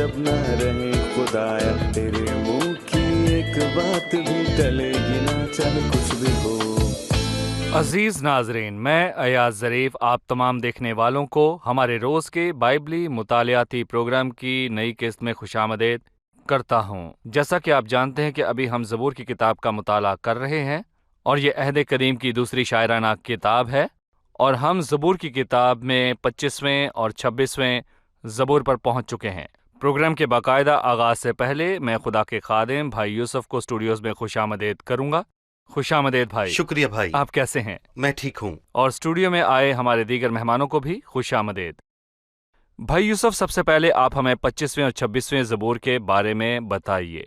जब न रहे खुदाया, तेरे मुंह की एक बात भी टलेगी ना, चाहे कुछ भी हो। अजीज नाजरीन, मैं अयाज ज़रीफ आप तमाम देखने वालों को हमारे रोज़ के बाइबली मुतालियाती प्रोग्राम की नई किस्त में खुशामदीद करता हूँ। जैसा कि आप जानते हैं कि अभी हम ज़बूर की किताब का मुताला कर रहे हैं और ये अहद कदीम की दूसरी शायराना किताब है, और हम ज़बूर की किताब में 25वें और 26वें ज़बूर पर पहुँच चुके हैं। प्रोग्राम के बाकायदा आगाज़ से पहले मैं खुदा के खादिम भाई यूसुफ को स्टूडियोज़ में खुशामदीद करूँगा। खुशामदीद भाई। शुक्रिया भाई। आप कैसे हैं? मैं ठीक हूँ। और स्टूडियो में आए हमारे दीगर मेहमानों को भी खुशामदीद। भाई यूसुफ, सबसे पहले आप हमें 25वें और 26वें ज़बूर के बारे में बताइए।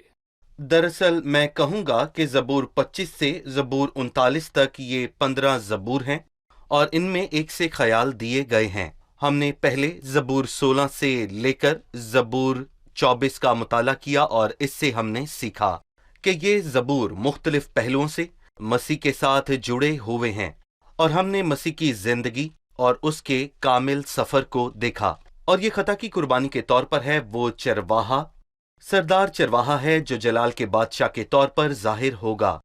दरअसल मैं कहूँगा कि ज़बूर 25 से ज़बूर 39 तक ये 15 ज़बूर हैं और इनमें एक से ख्याल दिए गए हैं। हमने पहले ज़बूर 16 से लेकर ज़बूर 24 का मुताला किया और इससे हमने सीखा कि ये ज़बूर मुख्तलिफ पहलुओं से मसीह के साथ जुड़े हुए हैं, और हमने मसीह की जिंदगी और उसके कामिल सफर को देखा। और ये खता की कुर्बानी के तौर पर है। वो चरवाहा, सरदार चरवाहा है जो जलाल के बादशाह के तौर पर जाहिर होगा।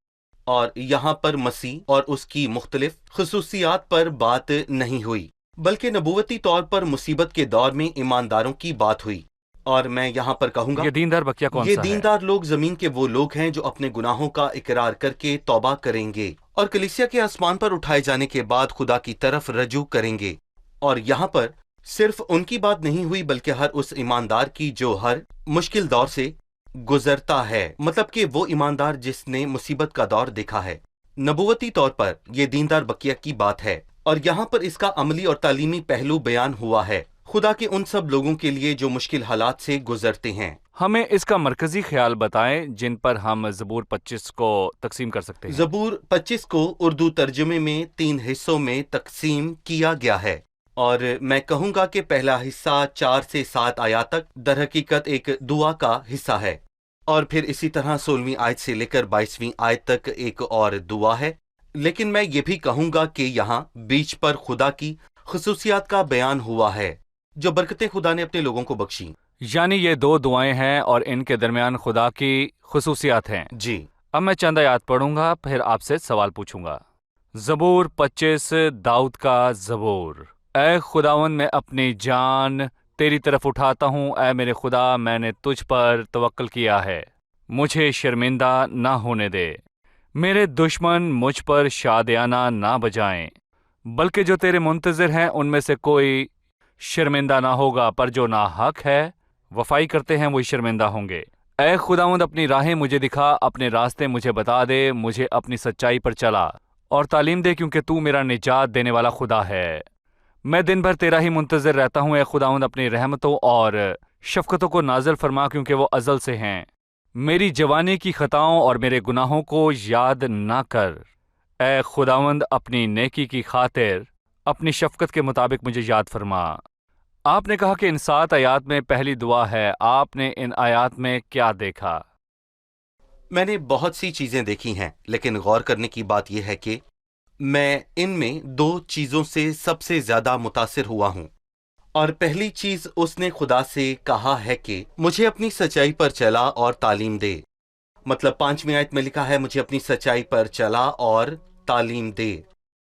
और यहाँ पर मसीह और उसकी मुख्तलिफ खुसूसियात पर बात नहीं हुई, बल्कि नबूवती तौर पर मुसीबत के दौर में ईमानदारों की बात हुई। और मैं यहाँ पर कहूँगा, ये दीनदार बकिया कौन ये सा है? दीनदार लोग जमीन के वो लोग हैं जो अपने गुनाहों का इकरार करके तौबा करेंगे और कलीसिया के आसमान पर उठाए जाने के बाद खुदा की तरफ रजू करेंगे। और यहाँ पर सिर्फ उनकी बात नहीं हुई, बल्कि हर उस ईमानदार की जो हर मुश्किल दौर से गुजरता है, मतलब कि वो ईमानदार जिसने मुसीबत का दौर देखा है। नबूवती तौर पर यह दीनदार बकिया की बात है, और यहाँ पर इसका अमली और तालीमी पहलू बयान हुआ है, खुदा के उन सब लोगों के लिए जो मुश्किल हालात से गुजरते हैं। हमें इसका मरकजी ख्याल बताएं जिन पर हम ज़बूर 25 को तकसीम कर सकते हैं। ज़बूर 25 को उर्दू तर्जुमे में 3 हिस्सों में तकसीम किया गया है, और मैं कहूँगा कि पहला हिस्सा 4 से 7 आयत तक दरहकीकत एक दुआ का हिस्सा है, और फिर इसी तरह 16वीं आयत से लेकर 22वीं आयत तक एक और दुआ है। लेकिन मैं ये भी कहूँगा कि यहाँ बीच पर खुदा की खुसूसियात का बयान हुआ है, जो बरकतें खुदा ने अपने लोगों को बख्शी। यानी ये 2 दुआएं हैं और इनके दरमियान खुदा की खुसूसियात हैं। जी। अब मैं चंद आयत पढ़ूंगा, फिर आपसे सवाल पूछूंगा। ज़बूर 25, दाऊद का ज़बूर। ऐ खुदावन, मैं अपनी जान तेरी तरफ उठाता हूँ। ऐ मेरे खुदा, मैंने तुझ पर तवक्कल किया है, मुझे शर्मिंदा ना होने दे। मेरे दुश्मन मुझ पर शादियाना ना बजाएं, बल्कि जो तेरे मुंतज़िर हैं उनमें से कोई शर्मिंदा ना होगा, पर जो नाहक है वफाई करते हैं वही शर्मिंदा होंगे। ऐ खुदावंद, अपनी राहें मुझे दिखा, अपने रास्ते मुझे बता दे, मुझे अपनी सच्चाई पर चला और तालीम दे, क्योंकि तू मेरा निजात देने वाला खुदा है। मैं दिन भर तेरा ही मुंतज़िर रहता हूँ। ऐ खुदावंद, अपनी रहमतों और शफ़क़तों को नाज़िल फरमा, क्योंकि वो अज़ल से हैं। मेरी जवानी की ख़ताओं और मेरे गुनाहों को याद ना कर। ऐ खुदावंद, अपनी नेकी की खातिर अपनी शफ़क़त के मुताबिक मुझे याद फरमा। आपने कहा कि इन 7 आयात में पहली दुआ है। आपने इन आयात में क्या देखा? मैंने बहुत सी चीजें देखी हैं, लेकिन गौर करने की बात यह है कि मैं इनमें 2 चीजों से सबसे ज्यादा मुतासिर हुआ हूं। और पहली चीज, उसने खुदा से कहा है कि मुझे अपनी सच्चाई पर चला और तालीम दे। मतलब 5वीं आयत में लिखा है, मुझे अपनी सच्चाई पर चला और तालीम दे।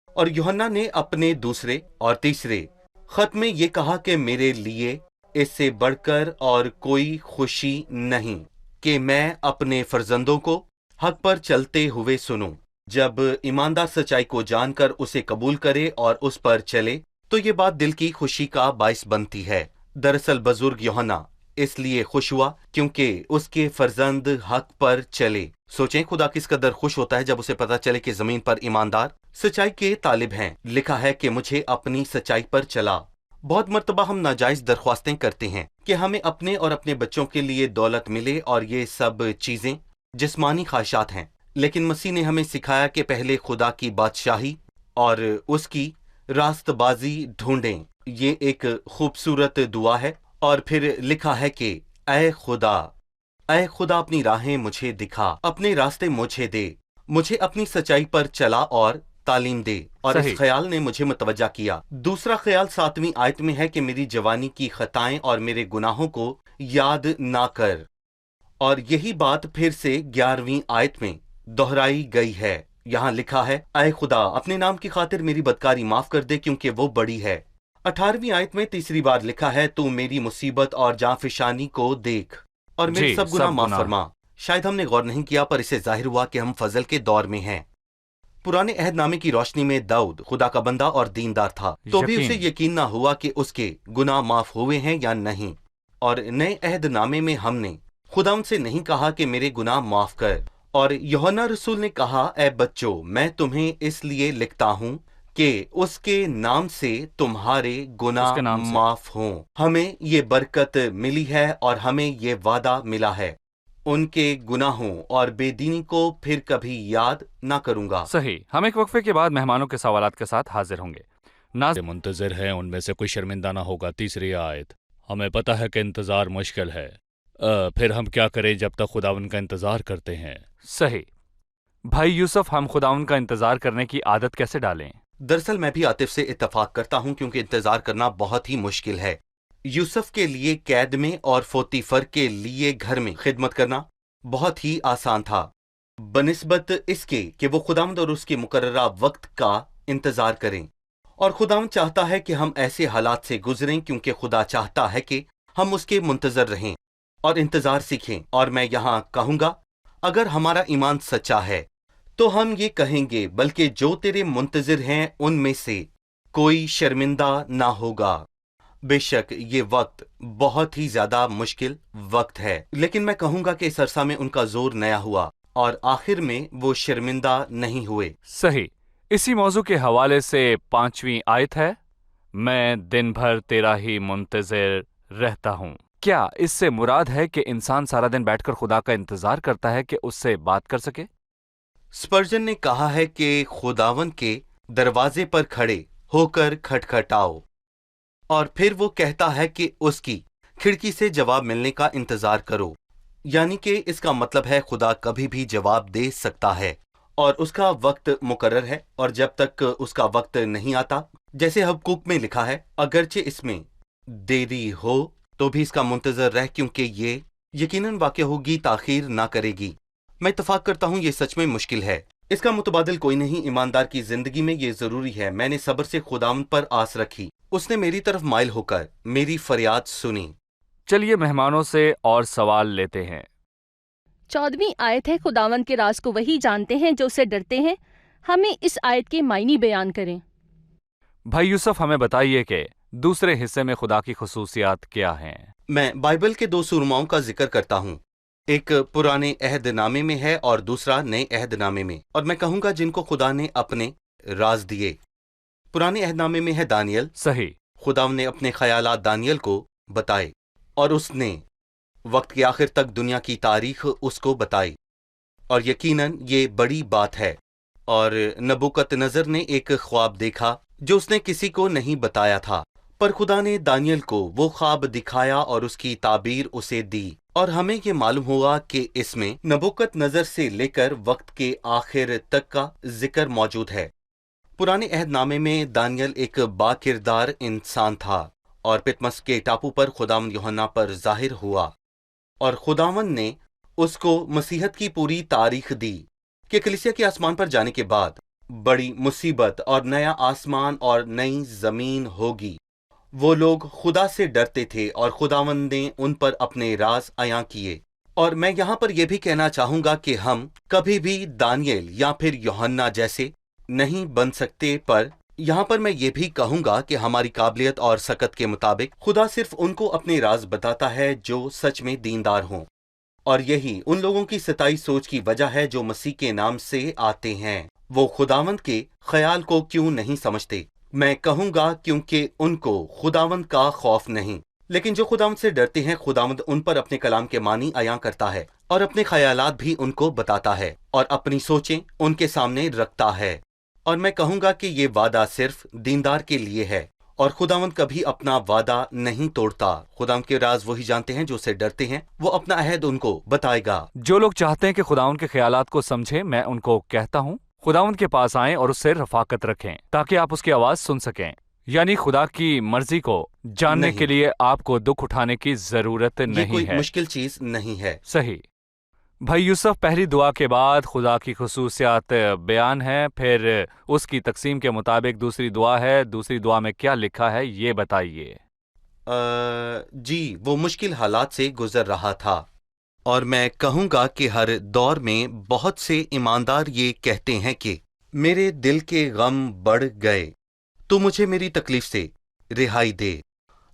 और यूहन्ना ने अपने दूसरे और तीसरे खत में ये कहा कि मेरे लिए इससे बढ़कर और कोई खुशी नहीं कि मैं अपने फर्जंदों को हक पर चलते हुए सुनूं। जब ईमानदार सच्चाई को जानकर उसे कबूल करे और उस पर चले, तो ये बात दिल की खुशी का बाइस बनती है। दरअसल बुजुर्ग यूहन्ना इसलिए खुश हुआ क्योंकि उसके फर्जंद हक पर चले। सोचें खुदा किस कदर खुश होता है जब उसे पता चले कि जमीन पर ईमानदार सच्चाई के तालिब हैं। लिखा है कि मुझे अपनी सच्चाई पर चला। बहुत मर्तबा हम नाजायज दरख्वास्तें करते हैं कि हमें अपने और अपने बच्चों के लिए दौलत मिले, और ये सब चीजें जिस्मानी ख्वाहिशात हैं। लेकिन मसीह ने हमें सिखाया कि पहले खुदा की बादशाही और उसकी रास्तबाजी ढूंढें। ये एक खूबसूरत दुआ है। और फिर लिखा है कि ऐ खुदा अपनी राहें मुझे दिखा, अपने रास्ते मुझे दे, मुझे अपनी सच्चाई पर चला और तालीम दे। और इस ख्याल ने मुझे मुतवज्जा किया। दूसरा ख्याल 7वीं आयत में है कि मेरी जवानी की खताएं और मेरे गुनाहों को याद ना कर। और यही बात फिर से 11वीं आयत में दोहराई गई है। यहाँ लिखा है, ऐ खुदा अपने नाम की खातिर मेरी बदकारी माफ कर दे क्योंकि वो बड़ी है। 18वीं आयत में तीसरी बार लिखा है, तू मेरी मुसीबत और जांफिशानी को देख और मेरे जी, सब गुनाह सब माफ गुनाह। फरमा। शायद हमने गौर नहीं किया, पर इससे जाहिर हुआ कि हम फजल के दौर में हैं। पुराने अहदनामे की रोशनी में दाऊद खुदा का बंदा और दीनदार था, तो भी यकीन। उसे यकीन ना हुआ कि उसके गुनाह माफ हुए हैं या नहीं। और नए अहदनामे में हमने खुदा उनसे नहीं कहा कि मेरे गुनाह माफ कर। और यूहन्ना रसूल ने कहा, ए बच्चों, मैं तुम्हें इसलिए लिखता हूँ कि उसके नाम से तुम्हारे गुनाह उसके नाम से। माफ हों। हमें ये बरकत मिली है और हमें ये वादा मिला है, उनके गुनाहों और बेदीनी को फिर कभी याद ना करूंगा। सही। हम एक वक्फे के बाद मेहमानों के सवालात के साथ हाजिर होंगे। मुंतजर हैं, उनमें से कोई शर्मिंदा ना होगा। तीसरी आयत। हमें पता है कि इंतजार मुश्किल है, फिर हम क्या करें जब तक खुदावन का इंतजार करते हैं। सही। भाई यूसुफ, हम खुदावन का इंतजार करने की आदत कैसे डालें? दरअसल मैं भी आतिफ से इत्तफाक करता हूं, क्योंकि इंतजार करना बहुत ही मुश्किल है। यूसुफ के लिए कैद में और फोतीफर के लिए घर में खिदमत करना बहुत ही आसान था, बनिस्बत इसके कि वो खुदावंद और उसके मुकर्ररा वक्त का इंतजार करें। और खुदावंद चाहता है कि हम ऐसे हालात से गुजरें, क्योंकि खुदा चाहता है कि हम उसके मुंतजर रहें और इंतजार सीखें। और मैं यहाँ कहूँगा, अगर हमारा ईमान सच्चा है तो हम ये कहेंगे, बल्कि जो तेरे मुंतजिर हैं उनमें से कोई शर्मिंदा ना होगा। बेशक ये वक्त बहुत ही ज्यादा मुश्किल वक्त है, लेकिन मैं कहूंगा कि इस अरसा में उनका जोर नया हुआ और आखिर में वो शर्मिंदा नहीं हुए। सही। इसी मौजू के हवाले से 5वीं आयत है, मैं दिन भर तेरा ही मुंतजिर रहता हूँ। क्या इससे मुराद है कि इंसान सारा दिन बैठकर खुदा का इंतजार करता है कि उससे बात कर सके? स्पर्जन ने कहा है कि खुदावन के दरवाजे पर खड़े होकर खटखटाओ, और फिर वो कहता है कि उसकी खिड़की से जवाब मिलने का इंतजार करो। यानी कि इसका मतलब है खुदा कभी भी जवाब दे सकता है और उसका वक्त मुकर्रर है, और जब तक उसका वक्त नहीं आता, जैसे हबक्कूक में लिखा है, अगरचे इसमें देरी हो तो भी इसका मुंतजर रह, क्योंकि ये यकीनन वाक़ होगी, ताखीर ना करेगी। मैं इत्तफाक करता हूँ ये सच में मुश्किल है, इसका मुतबादिल कोई नहीं। ईमानदार की जिंदगी में ये जरूरी है। मैंने सब्र से खुदावंद पर आस रखी, उसने मेरी तरफ माइल होकर मेरी फरियाद सुनी। चलिए मेहमानों से और सवाल लेते हैं। 14वीं आयत है, खुदावंद के राज को वही जानते हैं जो उससे डरते हैं। हमें इस आयत के मायने बयान करें। भाई यूसुफ, हमें बताइए कि दूसरे हिस्से में खुदा की खुसूसियात क्या हैं? मैं बाइबल के 2 सूरमाओं का जिक्र करता हूँ, एक पुराने अहदनामे में है और दूसरा नए अहदनामे में, और मैं कहूँगा जिनको खुदा ने अपने राज दिए। पुराने अहदनामे में है दानियल। सही। खुदा ने अपने ख्यालात दानियल को बताए और उसने वक्त के आखिर तक दुनिया की तारीख उसको बताई, और यकीनन ये बड़ी बात है। और नबूकतनजर ने एक ख्वाब देखा जो उसने किसी को नहीं बताया था, पर खुदा ने दानियल को वो ख्वाब दिखाया और उसकी ताबीर उसे दी, और हमें ये मालूम हुआ कि इसमें नबूकतनजर से लेकर वक्त के आखिर तक का जिक्र मौजूद है। पुराने अहदनामे में दानियल एक बाकिरदार इंसान था, और पितमस के टापू पर खुदावंद यूहन्ना पर जाहिर हुआ, और खुदावंद ने उसको मसीहत की पूरी तारीख दी कि कलीसिया के आसमान पर जाने के बाद बड़ी मुसीबत और नया आसमान और नई जमीन होगी। वो लोग खुदा से डरते थे और खुदावंद ने उन पर अपने राज अयां किए। और मैं यहाँ पर यह भी कहना चाहूंगा कि हम कभी भी दानियल या फिर यूहन्ना जैसे नहीं बन सकते, पर यहाँ पर मैं ये भी कहूंगा कि हमारी काबिलियत और सकत के मुताबिक खुदा सिर्फ उनको अपने राज बताता है जो सच में दीनदार हों, और यही उन लोगों की सताई सोच की वजह है जो मसीह के नाम से आते हैं। वो खुदावंद के ख्याल को क्यों नहीं समझते? मैं कहूंगा क्योंकि उनको खुदावंद का खौफ नहीं। लेकिन जो खुदावंद से डरते हैं, खुदावंद उन पर अपने कलाम के मानी अयां करता है और अपने ख्यालात भी उनको बताता है और अपनी सोचें उनके सामने रखता है। और मैं कहूंगा कि ये वादा सिर्फ दीनदार के लिए है, और खुदावंद कभी अपना वादा नहीं तोड़ता। खुदावंद के राज वही जानते हैं जो उससे डरते हैं, वो अपना अहद उनको बताएगा। जो लोग चाहते हैं कि खुदावंद के ख्यालात को समझें, मैं उनको कहता हूँ खुदावंद के पास आएं और उससे रफाकत रखें ताकि आप उसकी आवाज सुन सकें। यानी खुदा की मर्जी को जानने नहीं। के लिए आपको दुख उठाने की जरूरत ये नहीं कोई है। मुश्किल चीज नहीं है। सही। भाई यूसुफ, पहली दुआ के बाद खुदा की खुसूसियात बयान है, फिर उसकी तकसीम के मुताबिक दूसरी दुआ है। दूसरी दुआ में क्या लिखा है ये बताइए। जी, वो मुश्किल हालात से गुजर रहा था, और मैं कहूँगा कि हर दौर में बहुत से ईमानदार ये कहते हैं कि मेरे दिल के गम बढ़ गए, तो मुझे मेरी तकलीफ से रिहाई दे।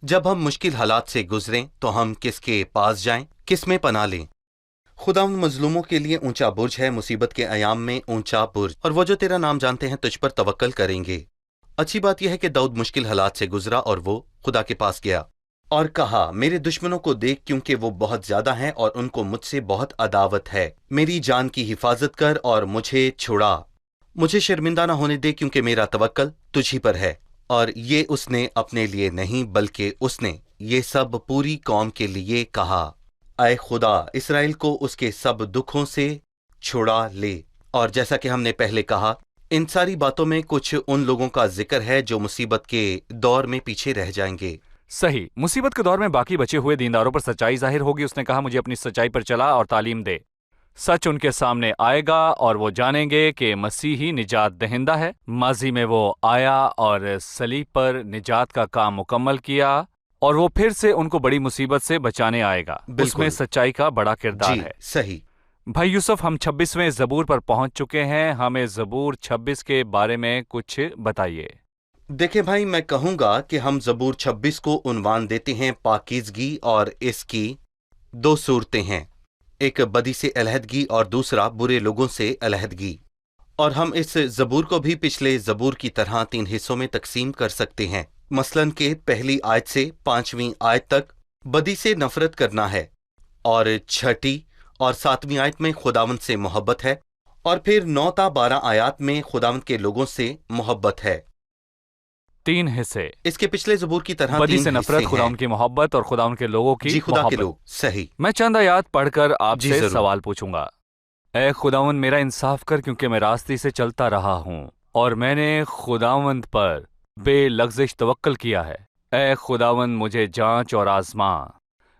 जब हम मुश्किल हालात से गुजरें तो हम किसके पास जाएं, किस में पनाह लें? खुदा उन मजलूमों के लिए ऊंचा बुर्ज है, मुसीबत के अयाम में ऊंचा बुर्ज, और वो जो तेरा नाम जानते हैं तुझ पर तवक्कल करेंगे। अच्छी बात यह है कि दाऊद मुश्किल हालात से गुजरा और वो खुदा के पास गया और कहा, मेरे दुश्मनों को देख, क्योंकि वो बहुत ज्यादा हैं और उनको मुझसे बहुत अदावत है। मेरी जान की हिफाजत कर और मुझे छुड़ा। मुझे शर्मिंदा न होने दे, क्योंकि मेरा तवक्कल तुझी पर है। और ये उसने अपने लिए नहीं, बल्कि उसने ये सब पूरी कौम के लिए कहा। ऐ खुदा, इसराइल को उसके सब दुखों से छुड़ा ले। और जैसा कि हमने पहले कहा, इन सारी बातों में कुछ उन लोगों का जिक्र है जो मुसीबत के दौर में पीछे रह जाएंगे। सही। मुसीबत के दौर में बाकी बचे हुए दीनदारों पर सच्चाई जाहिर होगी। उसने कहा, मुझे अपनी सच्चाई पर चला और तालीम दे। सच उनके सामने आएगा और वो जानेंगे कि मसीह ही निजात दहिंदा है। माजी में वो आया और सलीब पर निजात का काम मुकम्मल किया, और वो फिर से उनको बड़ी मुसीबत से बचाने आएगा। उसमें सच्चाई का बड़ा किरदार है। सही। भाई यूसुफ, हम 26वें ज़बूर पर पहुंच चुके हैं। हमें ज़बूर 26 के बारे में कुछ बताइए। देखें भाई, मैं कहूंगा कि हम ज़बूर 26 को उन्वान देते हैं पाकीज़गी, और इसकी दो सूरतें हैं, एक बदी से अलहदगी और दूसरा बुरे लोगों से अलहदगी। और हम इस ज़बूर को भी पिछले ज़बूर की तरह 3 हिस्सों में तकसीम कर सकते हैं। मसलन के पहली आयत से 5वीं आयत तक बदी से नफरत करना है, और 6ठी और 7वीं आयत में खुदावंद से मोहब्बत है, और फिर 9 ता 12 आयत में खुदावंद के लोगों से मोहब्बत है। 3 हिस्से। इसके पिछले ज़बूर की तरह बदी 3 से नफरत, खुदा उनकी मोहब्बत और खुदा उनके लोगों की जी, खुदा के मोहब्बत। लोग। सही। मैं चंद आयात पढ़कर जी, आपसे जरूर। सवाल पूछूंगा। ऐ खुदावंद, मेरा इंसाफ कर, क्योंकि मैं रास्ते से चलता रहा हूँ और मैंने खुदावंद पर बेलग़ज़िश तवक्कल किया है। ऐ खुदावंद, मुझे जांच और आजमा,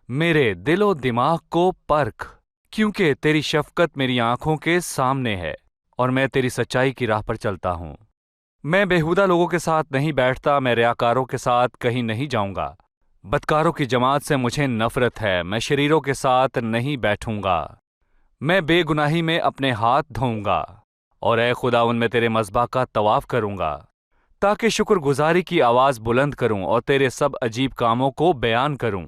मेरे दिलो दिमाग को परख, क्योंकि तेरी शफकत मेरी आंखों के सामने है और मैं तेरी सच्चाई की राह पर चलता हूँ। मैं बेहुदा लोगों के साथ नहीं बैठता, मैं रियाकारों के साथ कहीं नहीं जाऊंगा। बदकारों की जमात से मुझे नफरत है, मैं शरीरों के साथ नहीं बैठूंगा। मैं बेगुनाही में अपने हाथ धोऊंगा, और ऐ खुदावंद, मैं तेरे मज़बा का तवाफ करूंगा, ताकि शुक्रगुजारी की आवाज़ बुलंद करूं और तेरे सब अजीब कामों को बयान करूं।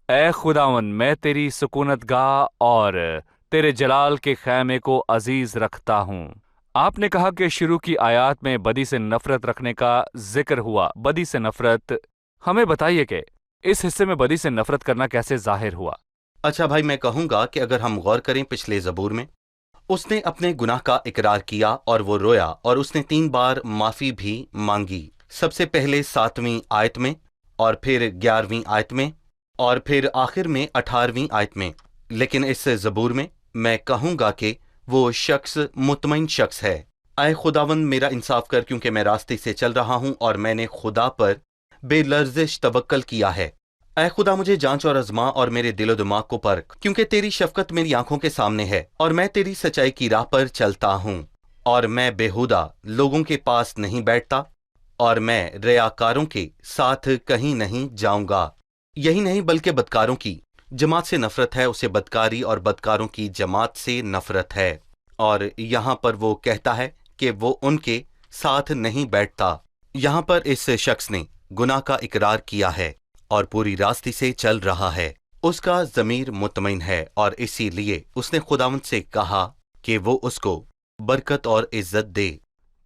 ऐ खुदावंद, मैं तेरी सुकूनतगाह और तेरे जलाल के खैमे को अजीज रखता हूं। आपने कहा कि शुरू की आयत में बदी से नफरत रखने का जिक्र हुआ। बदी से नफरत, हमें बताइए कि इस हिस्से में बदी से नफरत करना कैसे जाहिर हुआ। अच्छा भाई, मैं कहूंगा कि अगर हम गौर करें पिछले ज़बूर में, उसने अपने गुनाह का इकरार किया और वो रोया, और उसने 3 बार माफी भी मांगी। सबसे पहले 7वीं आयत में, और फिर 11वीं आयत में, और फिर आखिर में 18वीं आयत में। लेकिन इस ज़बूर में मैं कहूंगा कि वो शख्स मुतमईन शख्स है। ऐ खुदावंद, मेरा इंसाफ कर, क्योंकि मैं रास्ते से चल रहा हूं और मैंने खुदा पर बेलर्जिश तवक्कल किया है। ऐ खुदा, मुझे जांच और आजमा और मेरे दिलो दिमाग को परख, क्योंकि तेरी शफकत मेरी आंखों के सामने है और मैं तेरी सच्चाई की राह पर चलता हूँ। और मैं बेहुदा लोगों के पास नहीं बैठता, और मैं रियाकारों के साथ कहीं नहीं जाऊंगा। यही नहीं, बल्कि बदकारों की जमात से नफरत है। उसे बदकारी और बदकारों की जमात से नफरत है। और यहाँ पर वो कहता है कि वो उनके साथ नहीं बैठता। यहाँ पर इस शख्स ने गुनाह का इकरार किया है और पूरी रास्ते से चल रहा है। उसका ज़मीर मुतमईन है, और इसीलिए उसने खुदावंद से कहा कि वो उसको बरकत और इज्जत दे।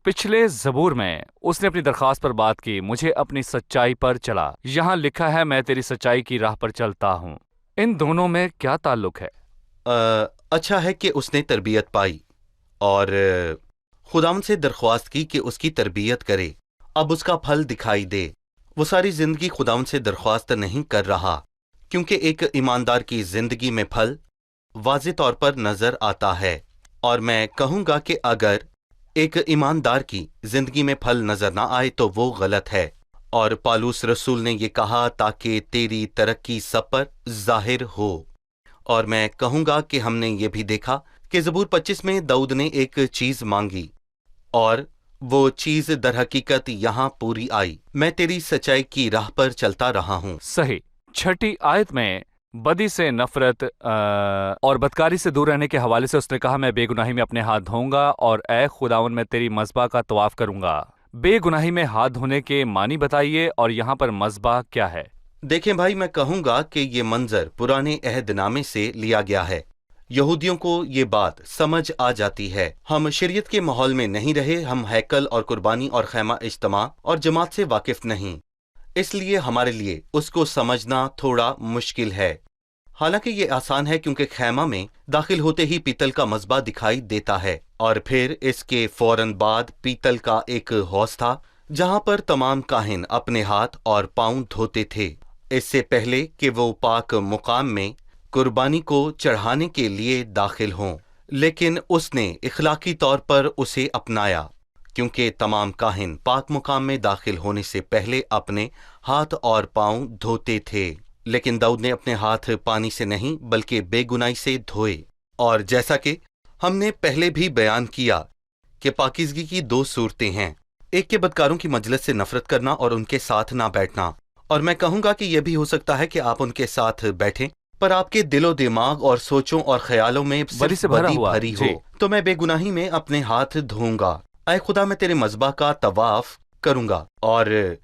पिछले ज़बूर में उसने अपनी दरख्वास्त पर बात की, मुझे अपनी सच्चाई पर चला। यहाँ लिखा है, मैं तेरी सच्चाई की राह पर चलता हूँ। इन दोनों में क्या ताल्लुक है? अच्छा है कि उसने तरबियत पाई और खुदावंद से दरख्वास्त की कि उसकी तरबियत करे, अब उसका फल दिखाई दे। वो सारी जिंदगी खुदावंद से दरख्वास्त नहीं कर रहा, क्योंकि एक ईमानदार की जिंदगी में फल वाज़ेह तौर पर नजर आता है। और मैं कहूंगा कि अगर एक ईमानदार की जिंदगी में फल नजर ना आए तो वो गलत है। اور پالوस रसूल ने ये कहा ताकि तेरी तरक्की सब पर जाहिर हो। और मैं कहूँगा कि हमने ये भी देखा कि ज़बूर 25 में दाऊद ने एक चीज़ मांगी और वो चीज़ दरहकीकत यहाँ पूरी आई। मैं तेरी सच्चाई की राह पर चलता रहा हूँ। सही। छठी आयत में बदी से नफरत और बदकारी से दूर रहने के हवाले से उसने कहा, मैं बेगुनाही में अपने हाथ धोऊंगा और ए खुदावन मैं तेरी मज़बा का तवाफ करूंगा। बेगुनाही में हाथ धोने के मानी बताइए और यहाँ पर मज़बा क्या है? देखें भाई, मैं कहूँगा कि ये मंजर पुराने अहदनामे से लिया गया है। यहूदियों को ये बात समझ आ जाती है। हम शरीयत के माहौल में नहीं रहे, हम हैकल और कुर्बानी और खैमा इज्तिमा और जमात से वाकिफ नहीं, इसलिए हमारे लिए उसको समझना थोड़ा मुश्किल है। हालांकि ये आसान है क्योंकि खैमा में दाखिल होते ही पीतल का मज़बा दिखाई देता है और फिर इसके फौरन बाद पीतल का एक हौज था जहां पर तमाम काहिन अपने हाथ और पांव धोते थे इससे पहले कि वो पाक मुकाम में कुर्बानी को चढ़ाने के लिए दाखिल हों। लेकिन उसने इखलाकी तौर पर उसे अपनाया क्योंकि तमाम काहिन पाक मुकाम में दाखिल होने से पहले अपने हाथ और पांव धोते थे। लेकिन दाऊद ने अपने हाथ पानी से नहीं बल्कि बेगुनाही से धोए। और जैसा कि हमने पहले भी बयान किया कि पाकीज़गी की दो सूरतें हैं, एक के बदकारों की मजलिस से नफरत करना और उनके साथ ना बैठना। और मैं कहूँगा कि यह भी हो सकता है कि आप उनके साथ बैठें पर आपके दिलो दिमाग और सोचों और ख्यालों में सिर्फ बदी भरी हो। तो मैं बेगुनाही में अपने हाथ धोऊंगा, ऐ खुदा मैं तेरे मज़बा का तवाफ करूंगा। और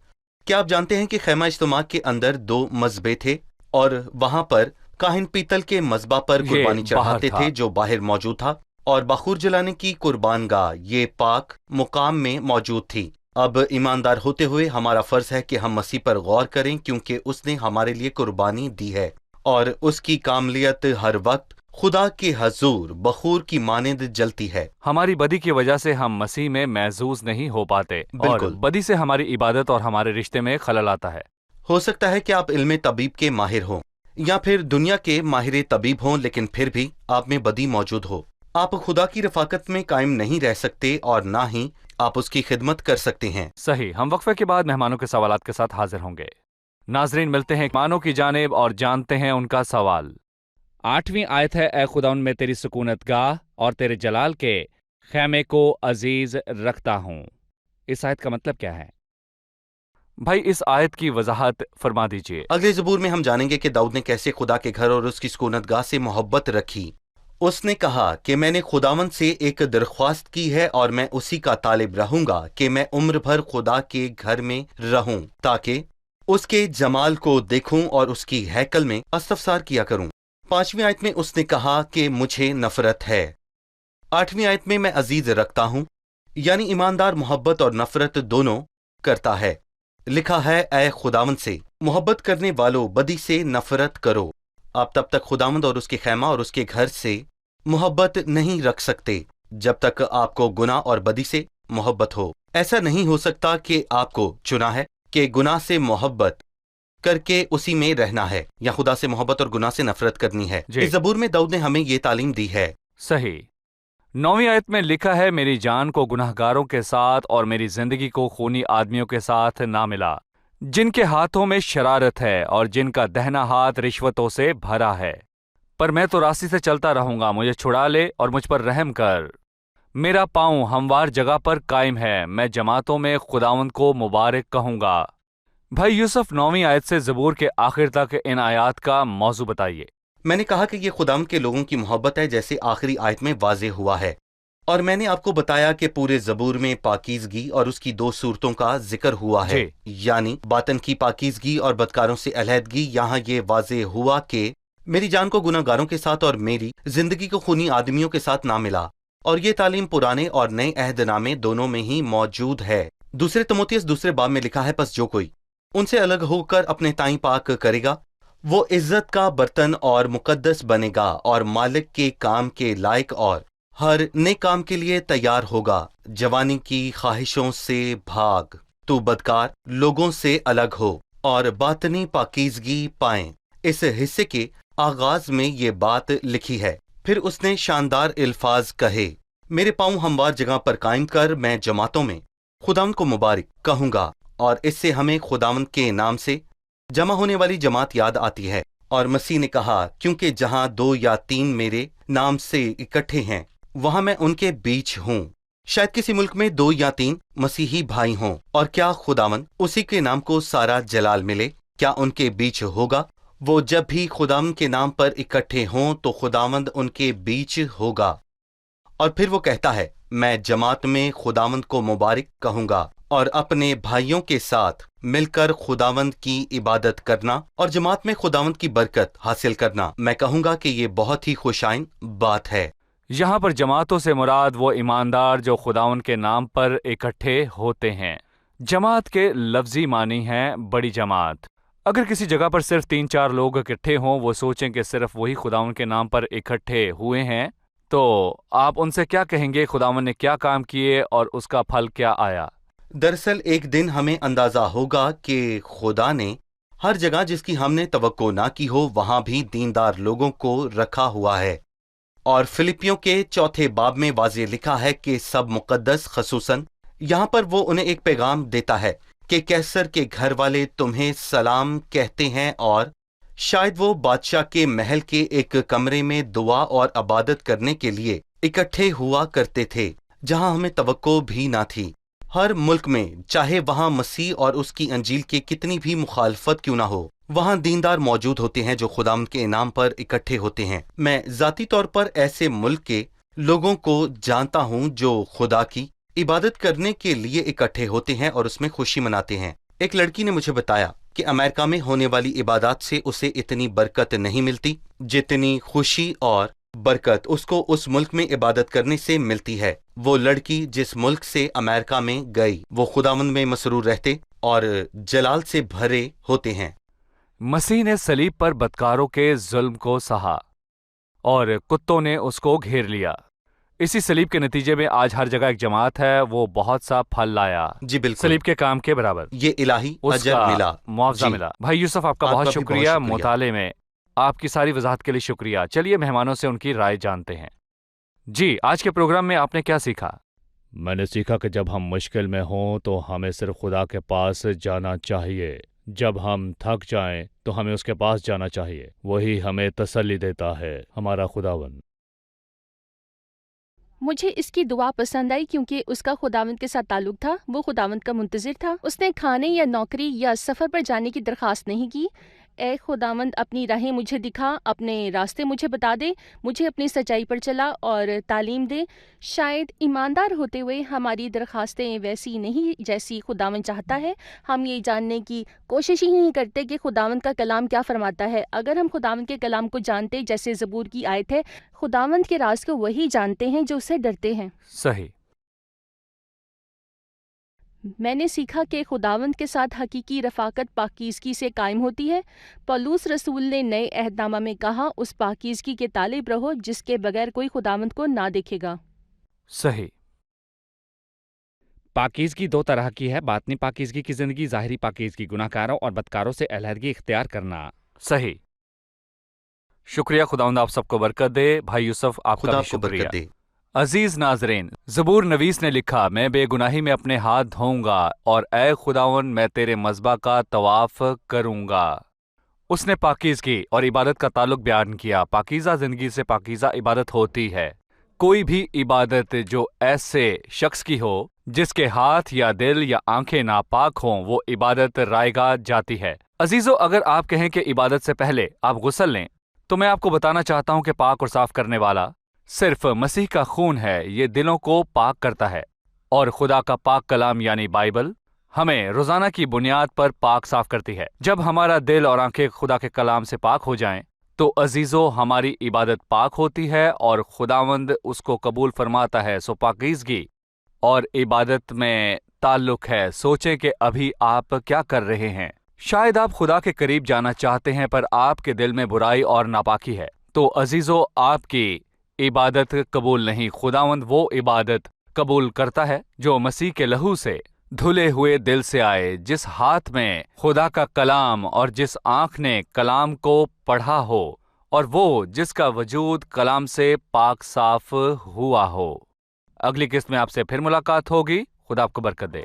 क्या आप जानते हैं कि खैमा इज्तिमा के अंदर दो मज़बे थे और वहां पर काहिन पीतल के मज़बा पर कुर्बानी चढ़ाते थे जो बाहर मौजूद था, और बखूर जलाने की कुर्बानगाह ये पाक मुकाम में मौजूद थी। अब ईमानदार होते हुए हमारा फर्ज है कि हम मसीह पर गौर करें क्योंकि उसने हमारे लिए कुर्बानी दी है और उसकी कामलियत हर वक्त खुदा के हजूर बखूर की मानंद जलती है। हमारी बदी की वजह से हम मसीह में महसूस नहीं हो पाते और बदी से हमारी इबादत और हमारे रिश्ते में खलल आता है। हो सकता है कि आप इल्म तबीब के माहिर हों या फिर दुनिया के माहिर तबीब हों, लेकिन फिर भी आप में बदी मौजूद हो। आप खुदा की रफाकत में कायम नहीं रह सकते और ना ही आप उसकी खिदमत कर सकते हैं। सही। हम वक्फे के बाद मेहमानों के सवालात के साथ हाजिर होंगे। नाजरीन, मिलते हैं मेहमानों की जानिब और जानते हैं उनका सवाल। 8वीं आयत है, ए खुदा मैं तेरी सुकूनत गाह और तेरे जलाल के खैमे को अजीज रखता हूँ। इस आयत का मतलब क्या है? भाई, इस आयत की वजाहत फरमा दीजिए। अगले ज़बूर में हम जानेंगे कि दाऊद ने कैसे खुदा के घर और उसकी सुकूनत गाह से मोहब्बत रखी। उसने कहा कि मैंने खुदावंद से एक दरख्वास्त की है और मैं उसी का तालिब रहूंगा कि मैं उम्र भर खुदा के घर में रहूं ताकि उसके जमाल को देखूं और उसकी हैकल में इस्तफसार किया करूं। 5वीं आयत में उसने कहा कि मुझे नफरत है। 8वीं आयत में मैं अजीज रखता हूं, यानी ईमानदार मोहब्बत और नफरत दोनों करता है। लिखा है, ऐ खुदावंद से मोहब्बत करने वालों बदी से नफरत करो। आप तब तक खुदावंद और उसके खैमा और उसके घर से मोहब्बत नहीं रख सकते जब तक आपको गुनाह और बदी से मोहब्बत हो। ऐसा नहीं हो सकता कि आपको चुना है कि गुनाह से मोहब्बत करके उसी में रहना है या खुदा से मोहब्बत और गुनाह से नफरत करनी है। इस ज़बूर में दाऊद ने हमें ये तालीम दी है। सही। 9वीं आयत में लिखा है, मेरी जान को गुनाहगारों के साथ और मेरी जिंदगी को खूनी आदमियों के साथ ना मिला, जिनके हाथों में शरारत है और जिनका दहना हाथ रिश्वतों से भरा है। पर मैं तो रास्ते से चलता रहूंगा, मुझे छुड़ा ले और मुझ पर रहम कर। मेरा पांव हमवार जगह पर कायम है, मैं जमातों में खुदावंद को मुबारक कहूंगा। भाई यूसुफ, 9वीं आयत से ज़बूर के आखिर तक इन आयात का मौजू बताइए। मैंने कहा कि ये खुदावंद के लोगों की मोहब्बत है जैसे आखिरी आयत में वाज़े हुआ है, और मैंने आपको बताया कि पूरे ज़बूर में पाकीज़गी और उसकी दो सूरतों का जिक्र हुआ है, यानी बातन की पाकीज़गी और बदकारों से अलहदगी। यहाँ ये वाज़े हुआ कि मेरी जान को गुनाहगारों के साथ और मेरी जिंदगी को खूनी आदमियों के साथ ना मिला, और ये तालीम पुराने और नए अहदनामे दोनों में ही मौजूद है। दूसरे तिमोथियस 2 बाब में लिखा है, बस जो कोई उनसे अलग होकर अपने ताई पाक करेगा वो इज्जत का बर्तन और मुकद्दस बनेगा और मालिक के काम के लायक और हर नेक काम के लिए तैयार होगा। जवानी की ख्वाहिशों से भाग, तू बदकार लोगों से अलग हो और बातनी पाकीज़गी पाएं। इस हिस्से के आगाज में ये बात लिखी है। फिर उसने शानदार अल्फाज कहे, मेरे पांव हमवार जगह पर कायम कर, मैं जमातों में खुदावंद को मुबारक कहूंगा اور اس سے ہمیں خداوند کے نام سے جمع ہونے والی جماعت یاد آتی ہے۔ اور مسیح نے کہا کیونکہ جہاں 2 یا 3 میرے نام سے اکٹھے ہیں وہاں میں ان کے بیچ ہوں۔ شاید کسی ملک میں 2 یا 3 مسیحی بھائی ہوں، اور کیا خداوند اسی کے نام کو سارا جلال ملے؟ کیا ان کے بیچ ہوگا؟ وہ جب بھی خداوند کے نام پر اکٹھے ہوں تو خداوند ان کے بیچ ہوگا۔ اور پھر وہ کہتا ہے میں جماعت میں خداوند کو مبارک کہوں گا اور اپنے بھائیوں کے ساتھ مل کر خداوند کی عبادت کرنا اور جماعت میں خداوند کی برکت حاصل کرنا۔ میں کہوں گا کہ یہ بہت ہی خوشائن بات ہے۔ یہاں پر جماعتوں سے مراد وہ ایماندار جو خداوند کے نام پر اکٹھے ہوتے ہیں۔ جماعت کے لفظی معنی ہیں بڑی جماعت۔ اگر کسی جگہ پر صرف 3-4 لوگ اکٹھے ہوں، وہ سوچیں کہ صرف وہی خداوند کے نام پر اکٹھے ہوئے ہیں، تو آپ ان سے کیا کہیں گے؟ خداوند نے کیا کام کیے اور اس کا پھل کیا آیا؟ دراصل ایک دن ہمیں اندازہ ہوگا کہ خدا نے ہر جگہ جس کی ہم نے توقع نہ کی ہو وہاں بھی دیندار لوگوں کو رکھا ہوا ہے۔ اور فلپیوں کے 4 باب میں واضح لکھا ہے کہ سب مقدس، خصوصاً یہاں پر وہ انہیں ایک پیغام دیتا ہے کہ کیسر کے گھر والے تمہیں سلام کہتے ہیں، اور شاید وہ بادشاہ کے محل کے ایک کمرے میں دعا اور عبادت کرنے کے لیے اکٹھے ہوا کرتے تھے جہاں ہمیں توقع بھی نہ تھی۔ ہر ملک میں، چاہے وہاں مسیح اور اس کی انجیل کے کتنی بھی مخالفت کیوں نہ ہو، وہاں دیندار موجود ہوتے ہیں جو خداوند کے نام پر اکٹھے ہوتے ہیں۔ میں ذاتی طور پر ایسے ملک کے لوگوں کو جانتا ہوں جو خدا کی عبادت کرنے کے لیے اکٹھے ہوتے ہیں اور اس میں خوشی مناتے ہیں۔ ایک لڑکی نے مجھے بتایا کہ امریکہ میں ہونے والی عبادات سے اسے اتنی برکت نہیں ملتی جتنی خوشی اور برکت اس کو اس ملک میں عبادت کرنے سے ملتی ہے۔ وہ لڑکی جس ملک سے امریکہ میں گئی وہ خداوند میں مسرور رہتے اور جلال سے بھرے ہوتے ہیں۔ مسیح نے صلیب پر بدکاروں کے ظلم کو سہا اور کتوں نے اس کو گھیر لیا۔ اسی صلیب کے نتیجے میں آج ہر جگہ ایک جماعت ہے، وہ بہت سا پھل لایا، جی بالکل، صلیب کے کام کے برابر یہ الہی اس اجر کا ملا، معاوضہ جی۔ ملا۔ بھائی یوسف، آپ کا آپ بہت کا بھی شکریہ بہت شکریہ۔ مطالعے میں آپ کی ساری وضاحت کے لیے شکریہ۔ چلیے مہمانوں سے ان کی رائے جانتے ہیں۔ جی، آج کے پروگرام میں آپ نے کیا سیکھا؟ میں نے سیکھا کہ جب ہم مشکل میں ہوں تو ہمیں صرف خدا کے پاس جانا چاہیے۔ جب ہم تھک جائیں تو ہمیں اس کے پاس جانا چاہیے، وہی ہمیں تسلی دیتا ہے، ہمارا خداوند۔ مجھے اس کی دعا پسند آئی کیونکہ اس کا خداوند کے ساتھ تعلق تھا، وہ خداوند کا منتظر تھا۔ اس نے کھانے یا نوکری یا سفر پر جانے کی درخواست نہیں کی۔ اے خداوند، اپنی راہیں مجھے دکھا، اپنے راستے مجھے بتا دے، مجھے اپنی سچائی پر چلا اور تعلیم دے۔ شاید ایماندار ہوتے ہوئے ہماری درخواستیں ویسی نہیں جیسی خداوند چاہتا ہے۔ ہم یہ جاننے کی کوشش ہی نہیں کرتے کہ خداوند کا کلام کیا فرماتا ہے۔ اگر ہم خداوند کے کلام کو جانتے، جیسے زبور کی آیت ہے، خداوند کے راز کو وہی جانتے ہیں جو اسے ڈرتے ہیں۔ صحیح۔ میں نے سیکھا کہ خداوند کے ساتھ حقیقی رفاقت پاکیزگی سے قائم ہوتی ہے۔ پولس رسول نے نئے عہد نامہ میں کہا، اس پاکیزگی کے طالب رہو جس کے بغیر کوئی خداوند کو نہ دیکھے گا۔ صحیح۔ پاکیزگی 2 طرح کی ہے، باطنی پاکیزگی کی زندگی، ظاہری پاکیزگی، گناہ کاروں اور بدکاروں سے علیحدگی اختیار کرنا۔ صحیح۔ شکریہ، خداوند آپ سب کو برکت دے۔ بھائی یوسف، آپ کا خدا بھی کو شکریہ۔ برکت دے۔ عزیز ناظرین، زبور نویس نے لکھا، میں بے گناہی میں اپنے ہاتھ دھوؤں گا اور اے خداوند میں تیرے مذبح کا طواف کروں گا۔ اس نے پاکیزگی اور عبادت کا تعلق بیان کیا۔ پاکیزہ زندگی سے پاکیزہ عبادت ہوتی ہے۔ کوئی بھی عبادت جو ایسے شخص کی ہو جس کے ہاتھ یا دل یا آنکھیں ناپاک ہوں، وہ عبادت رائگاں جاتی ہے۔ عزیزو، اگر آپ کہیں کہ عبادت سے پہلے آپ غسل لیں، تو میں آپ کو بتانا چاہتا ہوں کہ پاک اور صاف کرنے والا صرف مسیح کا خون ہے۔ یہ دلوں کو پاک کرتا ہے، اور خدا کا پاک کلام یعنی بائبل ہمیں روزانہ کی بنیاد پر پاک صاف کرتی ہے۔ جب ہمارا دل اور آنکھیں خدا کے کلام سے پاک ہو جائیں تو عزیزو ہماری عبادت پاک ہوتی ہے اور خداوند اس کو قبول فرماتا ہے۔ سو پاکیزگی اور عبادت میں تعلق ہے۔ سوچیں کہ ابھی آپ کیا کر رہے ہیں۔ شاید آپ خدا کے قریب جانا چاہتے ہیں پر آپ کے دل میں برائی اور ناپاکی ہے، تو عزیزو آپ کی عبادت قبول نہیں۔ خداوند وہ عبادت قبول کرتا ہے جو مسیح کے لہو سے دھلے ہوئے دل سے آئے، جس ہاتھ میں خدا کا کلام اور جس آنکھ نے کلام کو پڑھا ہو، اور وہ جس کا وجود کلام سے پاک صاف ہوا ہو۔ اگلی قسط میں آپ سے پھر ملاقات ہوگی۔ خدا آپ کو برکت دے۔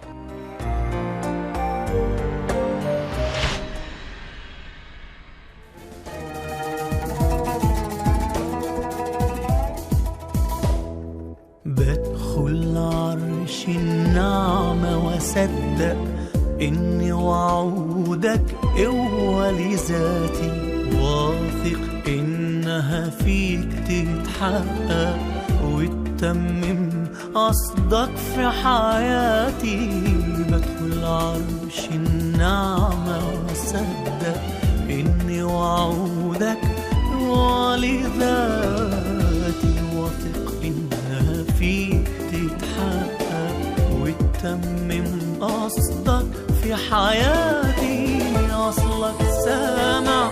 مصدق إني وعودك قوة لذاتي، واثق إنها فيك تتحقق وتتمم قصدك في حياتي. بدخل عرش النعمة وصدق إني وعودك قوة لذاتي، واثق إنها فيك تتحقق وتتمم قصدك في حياتي. أصلك سامع